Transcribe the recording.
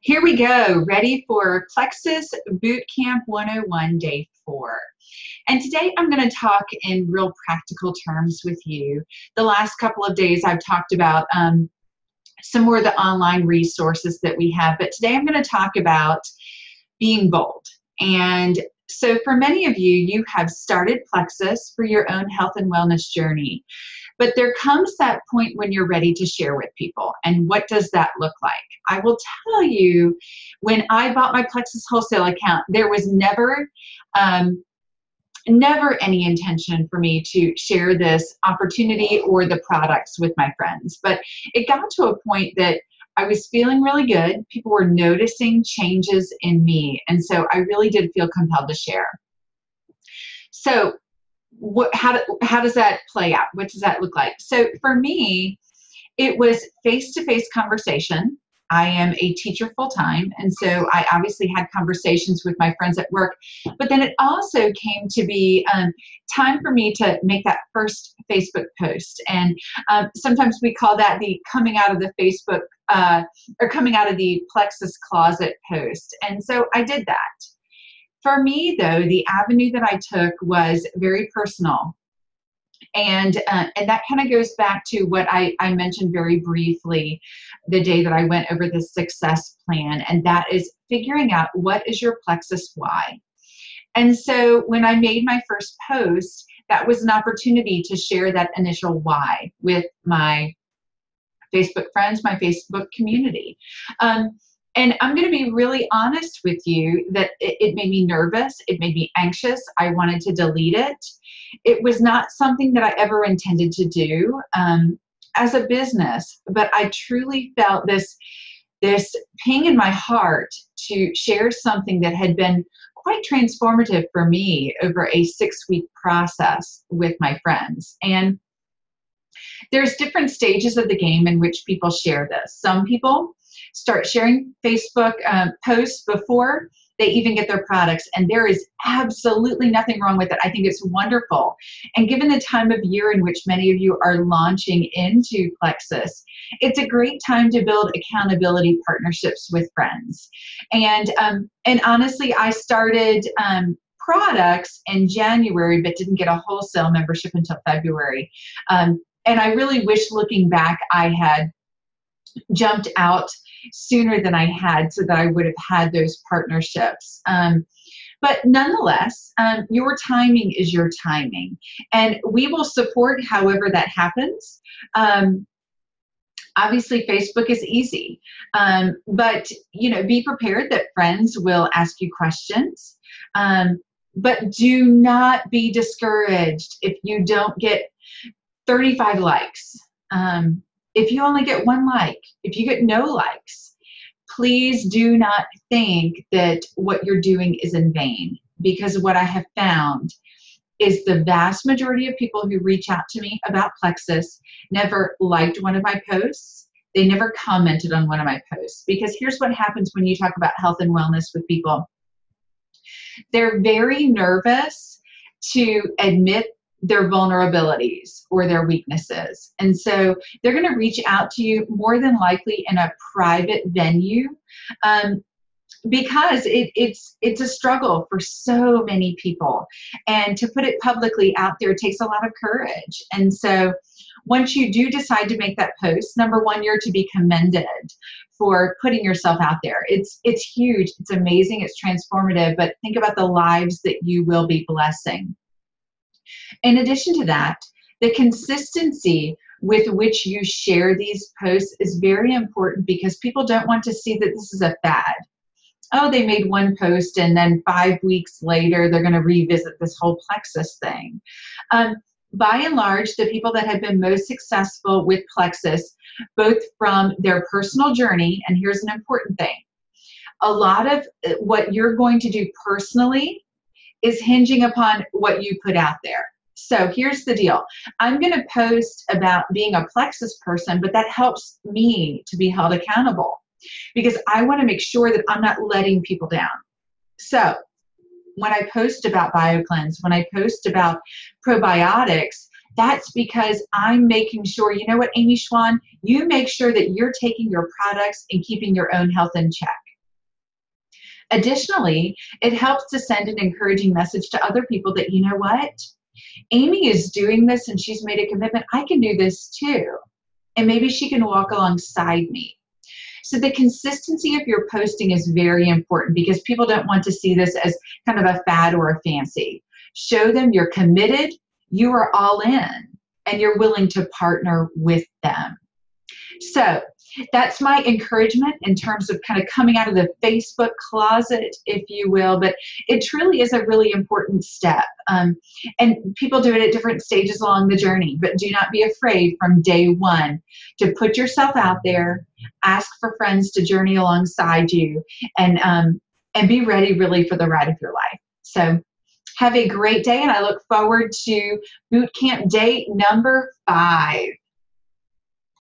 Here we go, ready for Plexus Bootcamp 101 Day 4. And today I'm going to talk in real practical terms with you. The last couple of days I've talked about some more of the online resources that we have, but today I'm going to talk about being bold. And so for many of you, you have started Plexus for your own health and wellness journey. But there comes that point when you're ready to share with people. And what does that look like? I will tell you, when I bought my Plexus wholesale account, there was never any intention for me to share this opportunity or the products with my friends. But it got to a point that I was feeling really good. People were noticing changes in me. And so I really did feel compelled to share. So how does that play out? What does that look like? So for me, it was face-to-face conversation. I am a teacher full-time, and so I obviously had conversations with my friends at work, but then it also came to be time for me to make that first Facebook post. And sometimes we call that the coming out of the Facebook or coming out of the Plexus closet post. And so I did that. For me, though, the avenue that I took was very personal. And that kind of goes back to what I mentioned very briefly the day that I went over the success plan, and that is figuring out what is your Plexus why. And so when I made my first post, that was an opportunity to share that initial why with my Facebook friends, my Facebook community. And I'm going to be really honest with you that it made me nervous. It made me anxious. I wanted to delete it. It was not something that I ever intended to do as a business, but I truly felt this ping in my heart to share something that had been quite transformative for me over a 6-week process with my friends. And there's different stages of the game in which people share this. Some people start sharing Facebook posts before they even get their products, and there is absolutely nothing wrong with it. I think it's wonderful. And given the time of year in which many of you are launching into Plexus, it's a great time to build accountability partnerships with friends. And honestly, I started products in January, but didn't get a wholesale membership until February. And I really wish, looking back, I had jumped out sooner than I had so that I would have had those partnerships. But nonetheless, your timing is your timing, and we will support however that happens. Obviously, Facebook is easy, but be prepared that friends will ask you questions. But do not be discouraged if you don't get 35 likes. If you only get 1 like, if you get no likes, please do not think that what you're doing is in vain, because what I have found is the vast majority of people who reach out to me about Plexus never liked one of my posts. They never commented on one of my posts, because here's what happens when you talk about health and wellness with people. They're very nervous to admit their vulnerabilities or their weaknesses. And so they're going to reach out to you more than likely in a private venue because it's a struggle for so many people. And to put it publicly out there takes a lot of courage. And so once you do decide to make that post, number one, you're to be commended for putting yourself out there. It's huge. It's amazing. It's transformative. But think about the lives that you will be blessing. In addition to that, the consistency with which you share these posts is very important, because people don't want to see that this is a fad. Oh, they made one post and then 5 weeks later they're going to revisit this whole Plexus thing. By and large, the people that have been most successful with Plexus, both from their personal journey, and here's an important thing, a lot of what you're going to do personally is hinging upon what you put out there. So here's the deal. I'm going to post about being a Plexus person, but that helps me to be held accountable, because I want to make sure that I'm not letting people down. So when I post about BioCleanse, when I post about probiotics, that's because I'm making sure, you know what, Amy Schwan, you make sure that you're taking your products and keeping your own health in check. Additionally, it helps to send an encouraging message to other people that, you know what? Amy is doing this and she's made a commitment. I can do this too. And maybe she can walk alongside me. So the consistency of your posting is very important because people don't want to see this as kind of a fad or a fancy. Show them you're committed, you are all in, and you're willing to partner with them. So that's my encouragement in terms of kind of coming out of the Facebook closet, if you will, but it truly is a really important step. And people do it at different stages along the journey, but do not be afraid from day one to put yourself out there, ask for friends to journey alongside you, and be ready really for the ride of your life. So have a great day, and I look forward to boot camp day number 5.